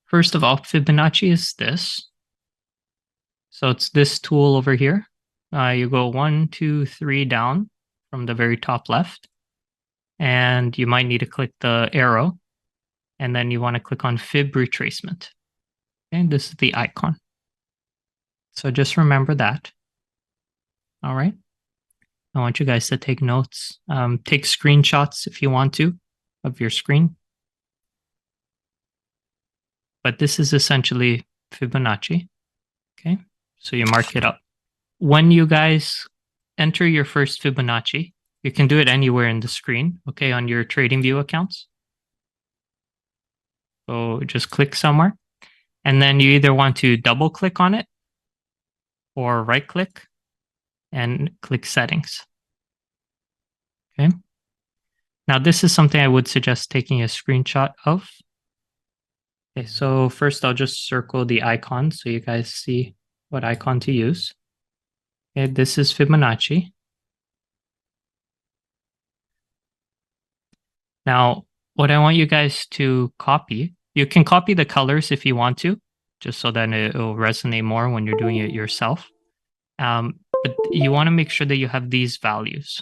first of all, Fibonacci is this. So it's this tool over here. You go 1, 2, 3 down from the very top left. And you might need to click the arrow. And then you want to click on Fib retracement. And this is the icon. So just remember that. All right. I want you guys to take notes. Take screenshots if you want to of your screen. But this is essentially Fibonacci. Okay. So you mark it up. When you guys enter your first Fibonacci, you can do it anywhere in the screen, okay, on your TradingView accounts. So just click somewhere. And then you either want to double click on it or right click and click settings. Okay. Now this is something I would suggest taking a screenshot of. Okay, so first I'll just circle the icon so you guys see what icon to use. Okay, this is Fibonacci. Now, what I want you guys to copy, you can copy the colors if you want to, just so that it will resonate more when you're doing it yourself. But you want to make sure that you have these values.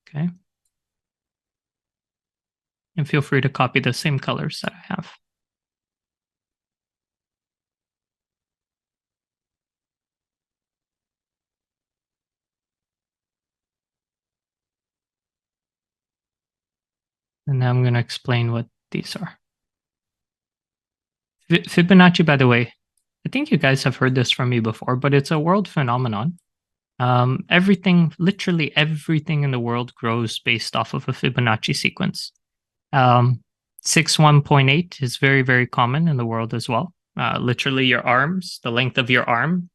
Okay. And feel free to copy the same colors that I have. And now I'm going to explain what these are. Fibonacci, by the way, I think you guys have heard this from me before, but it's a world phenomenon. Literally everything in the world grows based off of a Fibonacci sequence. 61.8 is very, very common in the world as well. Literally your arms, the length of your arm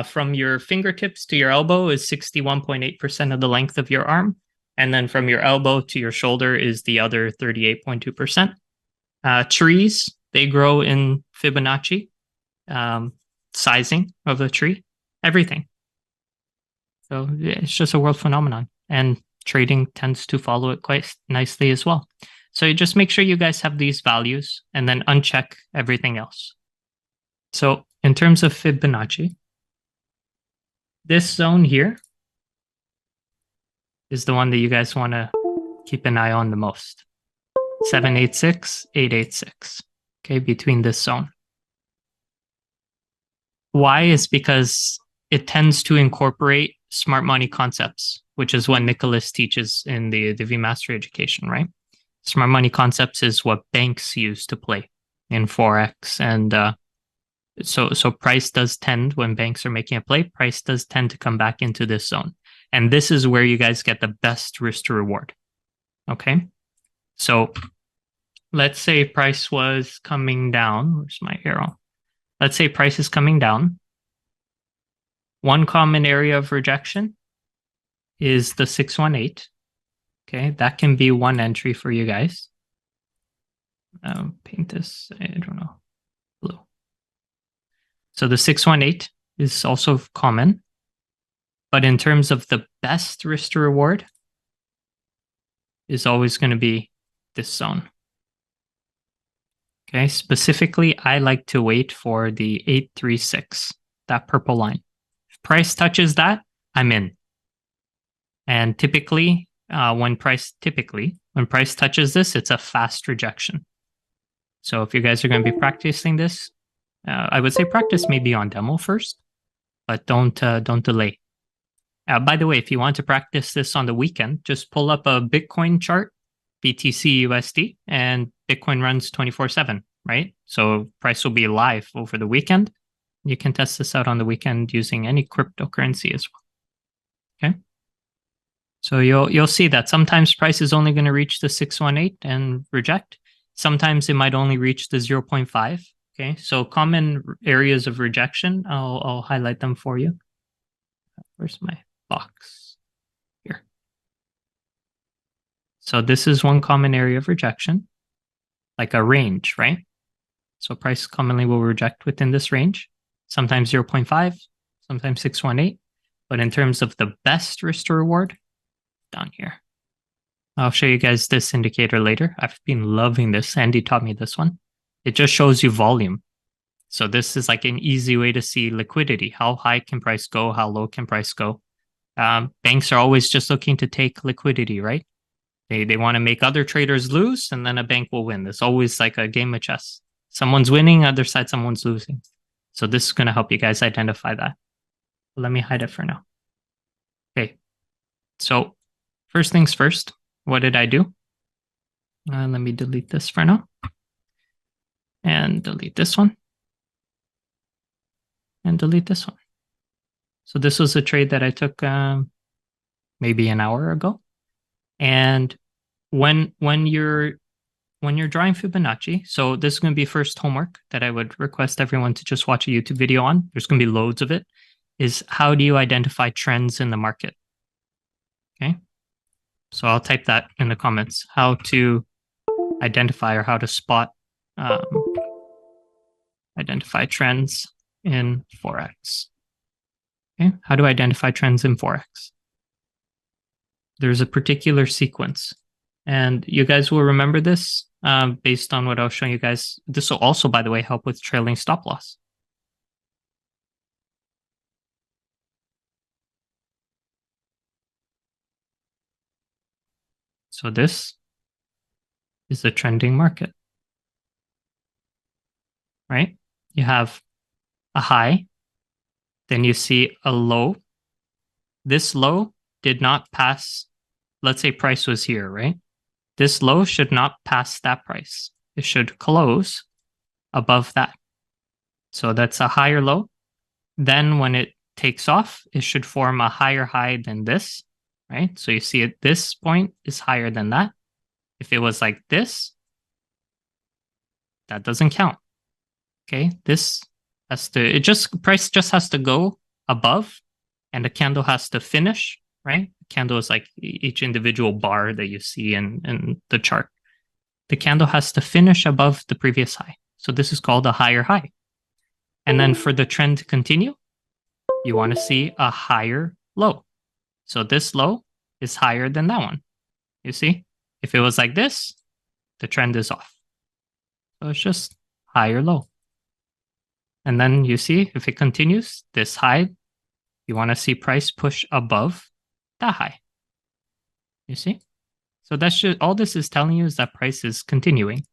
from your fingertips to your elbow is 61.8% of the length of your arm. And then from your elbow to your shoulder is the other 38.2%. Trees, they grow in Fibonacci. Sizing of the tree, everything. So it's just a world phenomenon. And trading tends to follow it quite nicely as well. So you just make sure you guys have these values and then uncheck everything else. So in terms of Fibonacci, this zone here is the one that you guys want to keep an eye on the most. 786, 886, okay, between this zone. Why is because it tends to incorporate smart money concepts, which is what Nicholas teaches in the V-Mastery education, right? Smart money concepts is what banks use to play in Forex. And so price does tend, when banks are making a play, price does tend to come back into this zone. And this is where you guys get the best risk to reward. Okay. So let's say price was coming down. Where's my arrow? Let's say price is coming down. One common area of rejection is the 618. Okay, that can be one entry for you guys. Paint this, I don't know, blue. So the 618 is also common. But in terms of the best risk to reward, is always going to be this zone. Okay, specifically, I like to wait for the 836, that purple line. If price touches that, I'm in. And typically, when price touches this, it's a fast rejection. So if you guys are going to be practicing this, I would say practice maybe on demo first, but don't delay. By the way, if you want to practice this on the weekend, just pull up a Bitcoin chart, BTC USD, and Bitcoin runs 24/7, right? So price will be live over the weekend. You can test this out on the weekend using any cryptocurrency as well. Okay. So you'll see that sometimes price is only going to reach the 618 and reject. Sometimes it might only reach the 0.5. Okay. So common areas of rejection, I'll highlight them for you. Where's my box? Here. So this is one common area of rejection, like a range, right? So price commonly will reject within this range, sometimes 0.5, sometimes 618. But in terms of the best risk to reward, down here. I'll show you guys this indicator later. I've been loving this. Andy taught me this one. It just shows you volume. So this is like an easy way to see liquidity. How high can price go? How low can price go? Banks are always just looking to take liquidity, right? They want to make other traders lose, and then a bank will win. It's always like a game of chess. Someone's winning, other side, someone's losing. So this is going to help you guys identify that. Let me hide it for now. Okay. So first things first, what did I do? Let me delete this for now. And delete this one. And delete this one. So this was a trade that I took maybe an hour ago. And when you're drawing Fibonacci, so this is going to be first homework that I would request everyone to just watch a YouTube video on. There's going to be loads of it. Is how do you identify trends in the market? Okay. So I'll type that in the comments. How to identify or how to spot identify trends in Forex. Okay. How to identify trends in Forex? There's a particular sequence. And you guys will remember this based on what I was showing you guys. This will also, by the way, help with trailing stop loss. So this is the trending market, right? You have a high, then you see a low. This low did not pass, let's say price was here, right? This low should not pass that price. It should close above that. So that's a higher low. Then when it takes off, it should form a higher high than this, right? So you see at this point is higher than that. If it was like this, that doesn't count. Okay, this has to, price just has to go above and the candle has to finish, right? The candle is like each individual bar that you see in the chart. The candle has to finish above the previous high. So this is called a higher high. And then for the trend to continue, you want to see a higher low. So this low is higher than that one. You see? If it was like this, the trend is off. So it's just higher low. And then you see, if it continues, this high, you want to see price push above that high. You see? So that's just, all this is telling you is that price is continuing.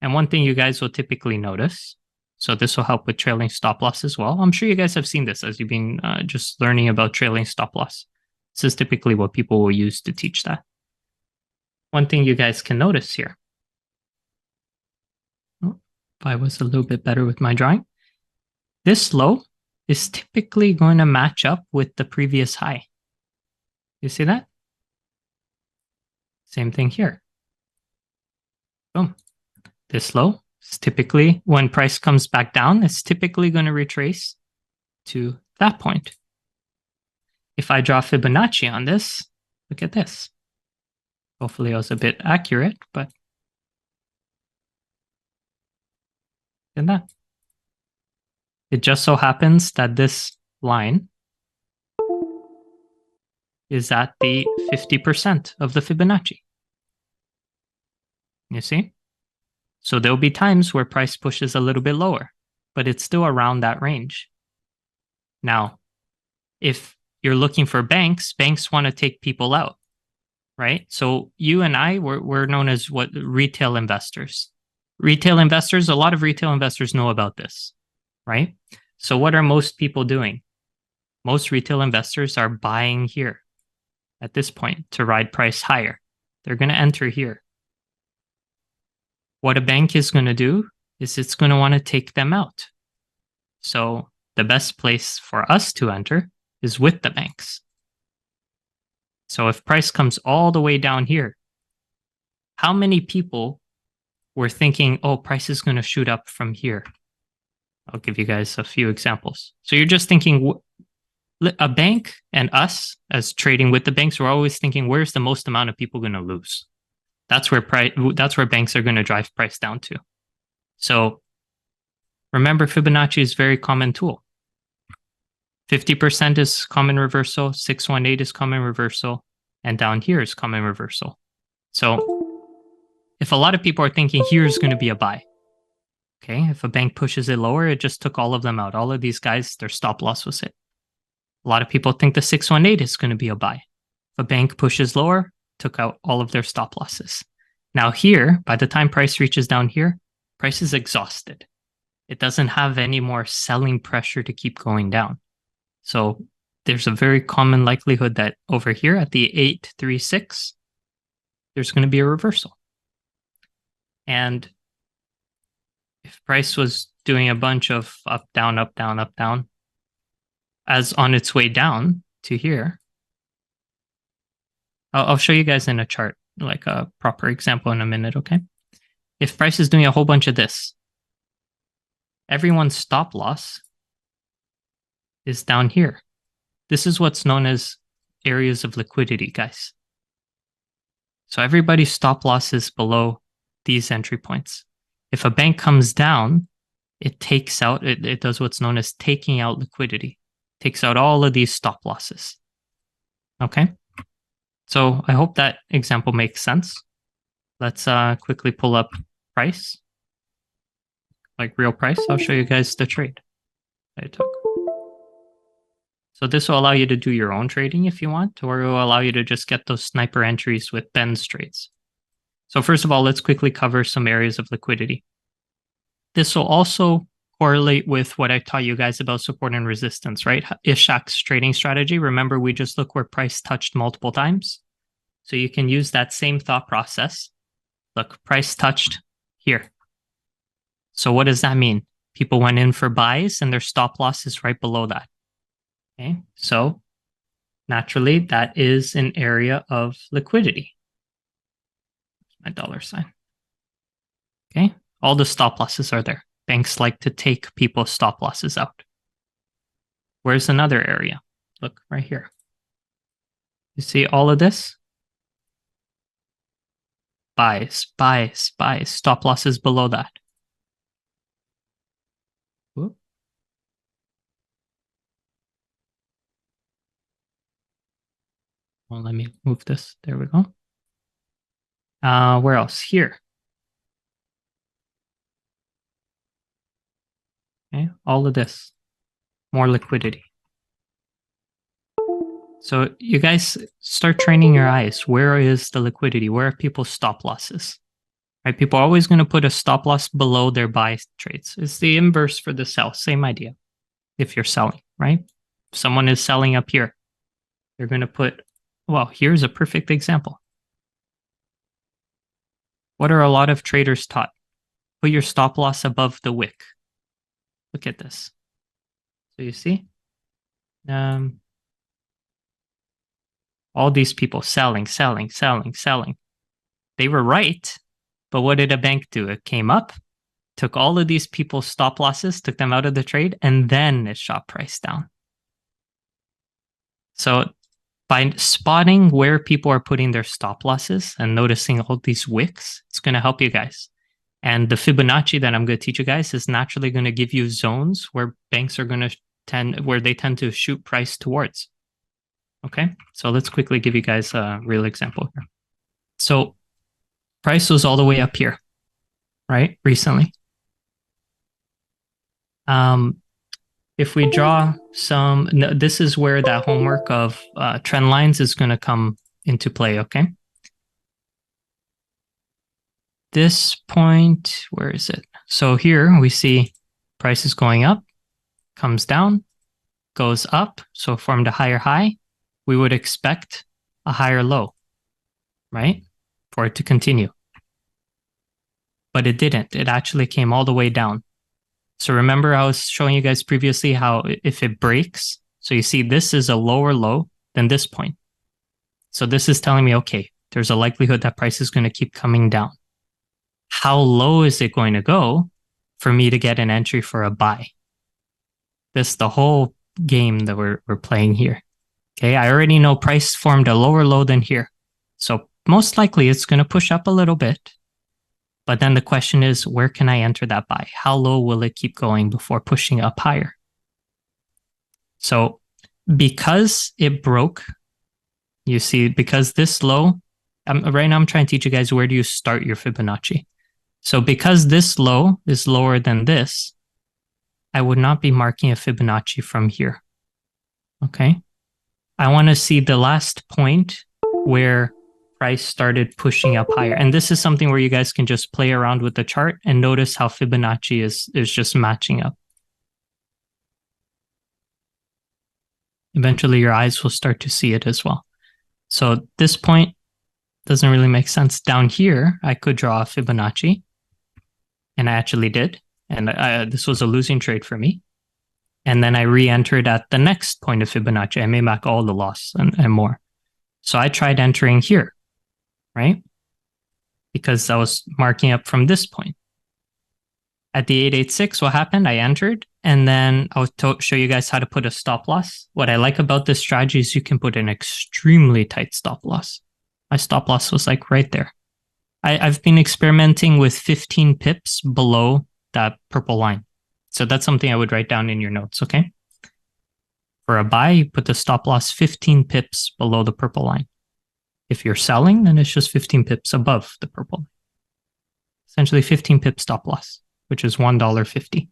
And one thing you guys will typically notice, so this will help with trailing stop loss as well. I'm sure you guys have seen this as you've been just learning about trailing stop loss. This is typically what people will use to teach that. One thing you guys can notice here. Oh, if I was a little bit better with my drawing. This low is typically going to match up with the previous high. You see that? Same thing here. Boom. This low is typically, when price comes back down, it's typically going to retrace to that point. If I draw Fibonacci on this, look at this. Hopefully I was a bit accurate, but look at that. It just so happens that this line is at the 50% of the Fibonacci. You see? So there'll be times where price pushes a little bit lower, but it's still around that range. Now, if you're looking for banks want to take people out, right? So you and I, we're known as what? Retail investors. Retail investors, a lot of retail investors know about this, right? So what are most people doing? Most retail investors are buying here at this point to ride price higher. They're going to enter here. What a bank is going to do is it's going to want to take them out. So the best place for us to enter is with the banks. So if price comes all the way down here, how many people were thinking, oh, price is going to shoot up from here? I'll give you guys a few examples. So you're just thinking, a bank and us as trading with the banks, we're always thinking, where's the most amount of people going to lose? That's where banks are going to drive price down to. So remember, Fibonacci is a very common tool. 50% is common reversal, 618 is common reversal, and down here is common reversal. So if a lot of people are thinking here's going to be a buy, okay, if a bank pushes it lower, it just took all of them out. All of these guys, their stop loss was hit. A lot of people think the 618 is going to be a buy. If a bank pushes lower, took out all of their stop losses. Now here, by the time price reaches down here, price is exhausted. It doesn't have any more selling pressure to keep going down. So there's a very common likelihood that over here at the 836, there's going to be a reversal. And if price was doing a bunch of up, down, up, down, up, down, as on its way down to here, I'll show you guys in a chart, like a proper example in a minute, okay? If price is doing a whole bunch of this, everyone's stop loss is down here. This is what's known as areas of liquidity, guys. So everybody's stop loss is below these entry points. If a bank comes down, it takes out, it does what's known as taking out liquidity. Takes out all of these stop losses. Okay? So I hope that example makes sense. Let's quickly pull up price. Like real price. I'll show you guys the trade I took. So this will allow you to do your own trading if you want, or it will allow you to just get those sniper entries with Ben's trades. So first of all, let's quickly cover some areas of liquidity. This will also correlate with what I taught you guys about support and resistance, right? Ishak's trading strategy. Remember, we just look where price touched multiple times. So you can use that same thought process. Look, price touched here. So what does that mean? People went in for buys and their stop loss is right below that. Okay, so naturally, that is an area of liquidity. My dollar sign. Okay, all the stop losses are there. Banks like to take people's stop losses out. Where's another area? Look right here. You see all of this? Buys, buys, buys. Stop losses below that. Whoop. Well, let me move this. There we go. Where else? Here. Okay, all of this. More liquidity. So you guys start training your eyes. Where is the liquidity? Where are people's stop losses? Right? People are always going to put a stop loss below their buy trades. It's the inverse for the sell. Same idea. If you're selling, right? If someone is selling up here, they're going to put, well, here's a perfect example. What are a lot of traders taught? Put your stop loss above the wick. Look at this. So you see? All these people selling, selling, selling, selling. They were right, but what did a bank do? It came up, took all of these people's stop losses, took them out of the trade, and then it shot price down. So by spotting where people are putting their stop losses and noticing all these wicks, it's going to help you guys. And the Fibonacci that I'm going to teach you guys is naturally going to give you zones where banks are going to where they tend to shoot price towards. Okay, so let's quickly give you guys a real example here. So price was all the way up here, right? Recently. If we draw some, this is where that homework of trend lines is going to come into play, okay? This point, where is it? So here we see price is going up, comes down, goes up, so formed a higher high. We would expect a higher low, right? For it to continue. But it didn't. It actually came all the way down. So remember I was showing you guys previously how if it breaks, so you see this is a lower low than this point. So this is telling me, okay, there's a likelihood that price is going to keep coming down. How low is it going to go for me to get an entry for a buy? This is the whole game that we're playing here. Okay, I already know price formed a lower low than here. So most likely it's going to push up a little bit. But then the question is, where can I enter that buy? How low will it keep going before pushing up higher? So because it broke, you see, because this low Right now I'm trying to teach you guys where do you start your Fibonacci. So because this low is lower than this, I would not be marking a Fibonacci from here. Okay. I want to see the last point where price started pushing up higher. And this is something where you guys can just play around with the chart and notice how Fibonacci is just matching up. Eventually your eyes will start to see it as well. So this point doesn't really make sense. Down here, I could draw a Fibonacci, and I actually did. And this was a losing trade for me. And then I re-entered at the next point of Fibonacci. I made back all the loss and more. So I tried entering here, right? Because I was marking up from this point. At the 886, what happened? I entered, and then I'll show you guys how to put a stop loss. What I like about this strategy is you can put an extremely tight stop loss. My stop loss was like right there. I've been experimenting with 15 pips below that purple line. So that's something I would write down in your notes, okay? For a buy, you put the stop loss 15 pips below the purple line. If you're selling, then it's just 15 pips above the purple line. Essentially 15 pip stop loss, which is $1.50.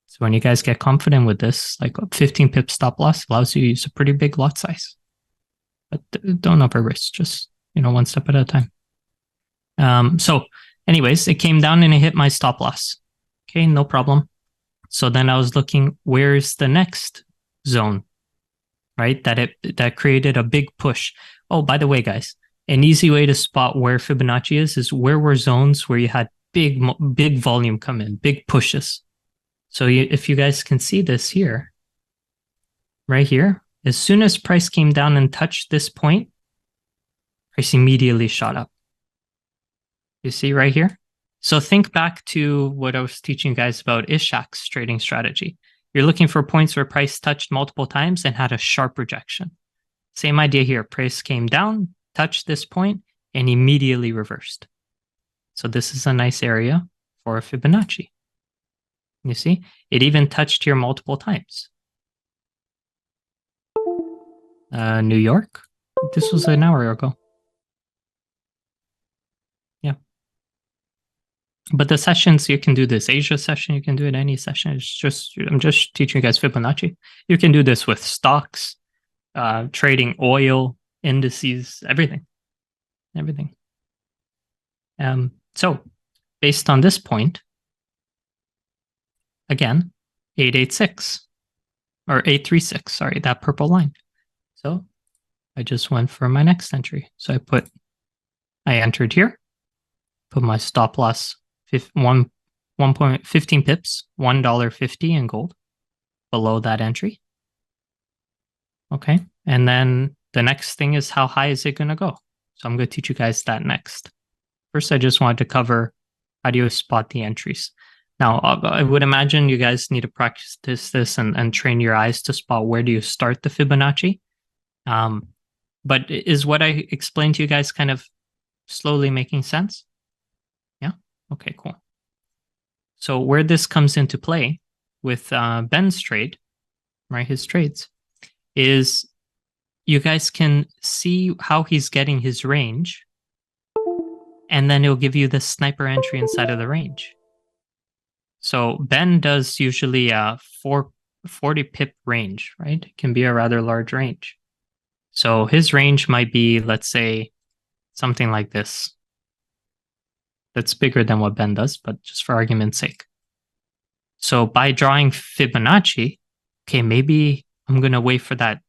So when you guys get confident with this, like 15 pip stop loss allows you to use a pretty big lot size. But don't over risk, just, one step at a time. So anyways, it came down and it hit my stop loss. Okay, no problem. So then I was looking, where's the next zone, right? That created a big push. Oh, by the way, guys, an easy way to spot where Fibonacci is where were zones where you had big volume come in, big pushes. So if you guys can see this here, right here, as soon as price came down and touched this point, price immediately shot up. You see right here? So think back to what I was teaching you guys about Ishak's trading strategy. You're looking for points where price touched multiple times and had a sharp rejection. Same idea here. Price came down, touched this point, and immediately reversed. So this is a nice area for a Fibonacci. You see? It even touched here multiple times. New York? This was an hour ago. Yeah. But the sessions, you can do this. Asia session, you can do it any session. I'm just teaching you guys Fibonacci. You can do this with stocks, trading oil, indices, everything. So based on this point, again, 886 or 836, sorry, that purple line. So I just went for my next entry. So I entered here, put my stop loss 15 pips, $1.50 in gold below that entry. Okay. And then the next thing is how high is it going to go? So I'm going to teach you guys that next. First, I just wanted to cover how do you spot the entries. Now, I would imagine you guys need to practice this and train your eyes to spot where do you start the Fibonacci. But is what I explained to you guys kind of slowly making sense? Yeah? Okay, cool. So where this comes into play with Ben's trade, right, his trades, is you guys can see how he's getting his range, and then it'll give you the sniper entry inside of the range. So Ben does usually a 40 pip range, right? It can be a rather large range. So his range might be, let's say, something like this. That's bigger than what Ben does, but just for argument's sake. So by drawing Fibonacci, okay, maybe I'm going to wait for that,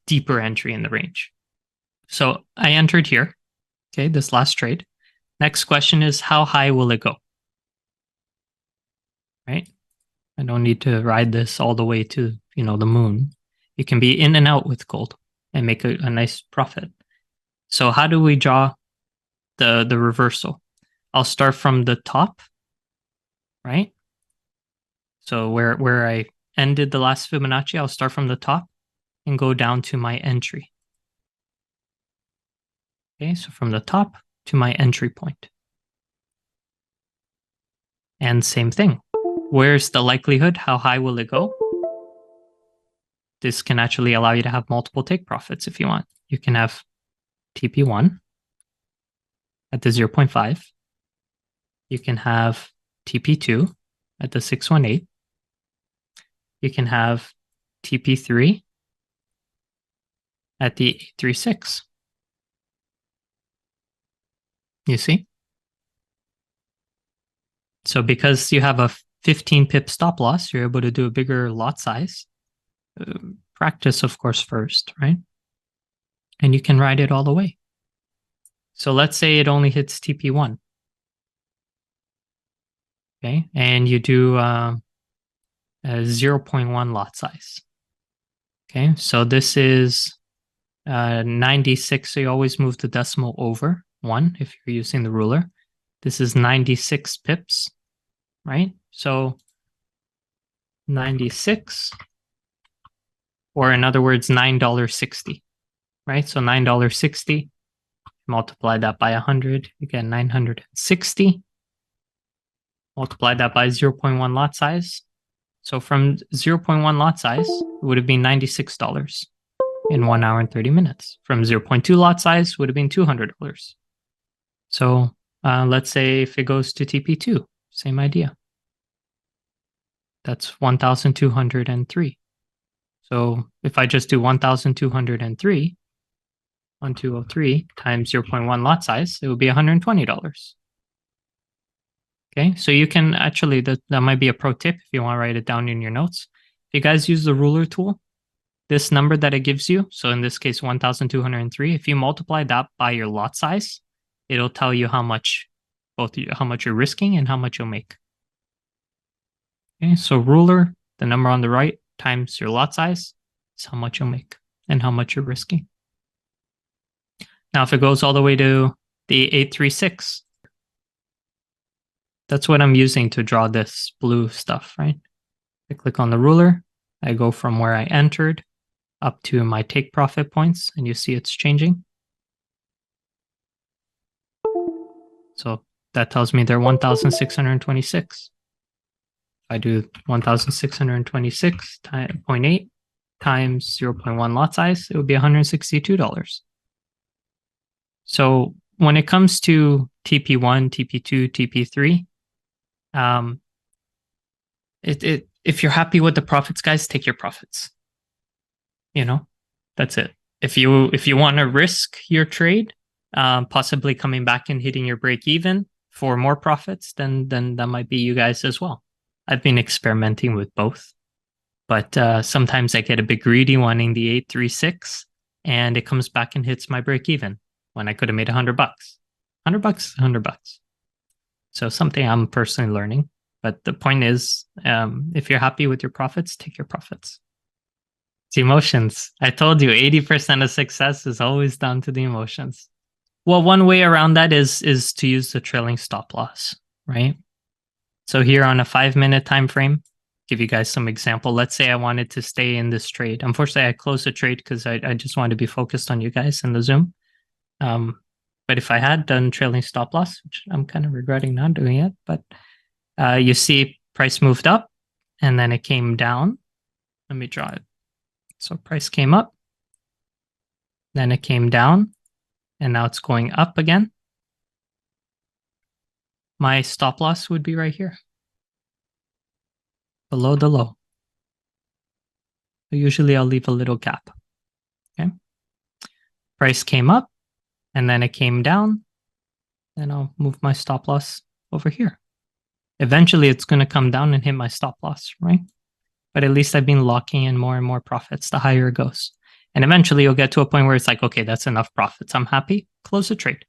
deeper entry in the range. So I entered here, okay, this last trade. Next question is, how high will it go? Right? I don't need to ride this all the way to, the moon. You can be in and out with gold and make a nice profit. So how do we draw the reversal? I'll start from the top, right? So where I ended the last Fibonacci, I'll start from the top and go down to my entry. Okay, so from the top to my entry point. And same thing. Where's the likelihood? How high will it go? This can actually allow you to have multiple take profits if you want. You can have TP1 at the 0.5. You can have TP2 at the 618. You can have TP3 at the 836. You see? So because you have a 15 pip stop loss, you're able to do a bigger lot size. Practice, of course, first, right? And you can ride it all the way. So let's say it only hits TP1. Okay, and you do a 0.1 lot size. Okay, so this is 96, so you always move the decimal over 1 if you're using the ruler. This is 96 pips, right? So 96, or in other words, $9.60, right? So $9.60, multiply that by 100, you get 960. Multiply that by 0.1 lot size. So from 0.1 lot size, it would have been $96 in 1 hour and 30 minutes. From 0.2 lot size, would have been $200. So let's say if it goes to TP2, same idea. That's 1,203. So if I just do 1,203, 1203 times 0.1 lot size, it would be $120. Okay, so you can actually, that might be a pro tip if you want to write it down in your notes. If you guys use the ruler tool, this number that it gives you, so in this case 1,203, if you multiply that by your lot size, it'll tell you how much how much you're risking and how much you'll make. Okay, so ruler, the number on the right times your lot size is how much you'll make and how much you're risking. Now, if it goes all the way to the 836, that's what I'm using to draw this blue stuff, right? I click on the ruler, I go from where I entered up to my take profit points, and you see it's changing. So that tells me they're 1,626. If I do 1,626.8 times 0.1 lot size, it would be $162. So when it comes to TP1, TP2, TP3, if you're happy with the profits, guys, take your profits. You know, that's it. If you want to risk your trade, possibly coming back and hitting your break even for more profits, then that might be you guys as well. I've been experimenting with both, but sometimes I get a bit greedy wanting the 836, and it comes back and hits my break even when I could have made $100. $100. So something I'm personally learning. But the point is, if you're happy with your profits, take your profits. It's emotions. I told you 80% of success is always down to the emotions. Well, one way around that is to use the trailing stop loss, right? So here on a 5-minute time frame, give you guys some example. Let's say I wanted to stay in this trade. Unfortunately, I closed the trade because I just wanted to be focused on you guys in the Zoom. But if I had done trailing stop loss, which I'm kind of regretting not doing it, but you see price moved up and then it came down. Let me draw it. So price came up, then it came down, and now it's going up again. My stop loss would be right here, below the low. So usually I'll leave a little gap. Okay. Price came up, and then it came down, and I'll move my stop loss over here. Eventually, it's going to come down and hit my stop loss, right? But at least I've been locking in more and more profits the higher it goes. And eventually, you'll get to a point where it's like, okay, that's enough profits. I'm happy. Close the trade.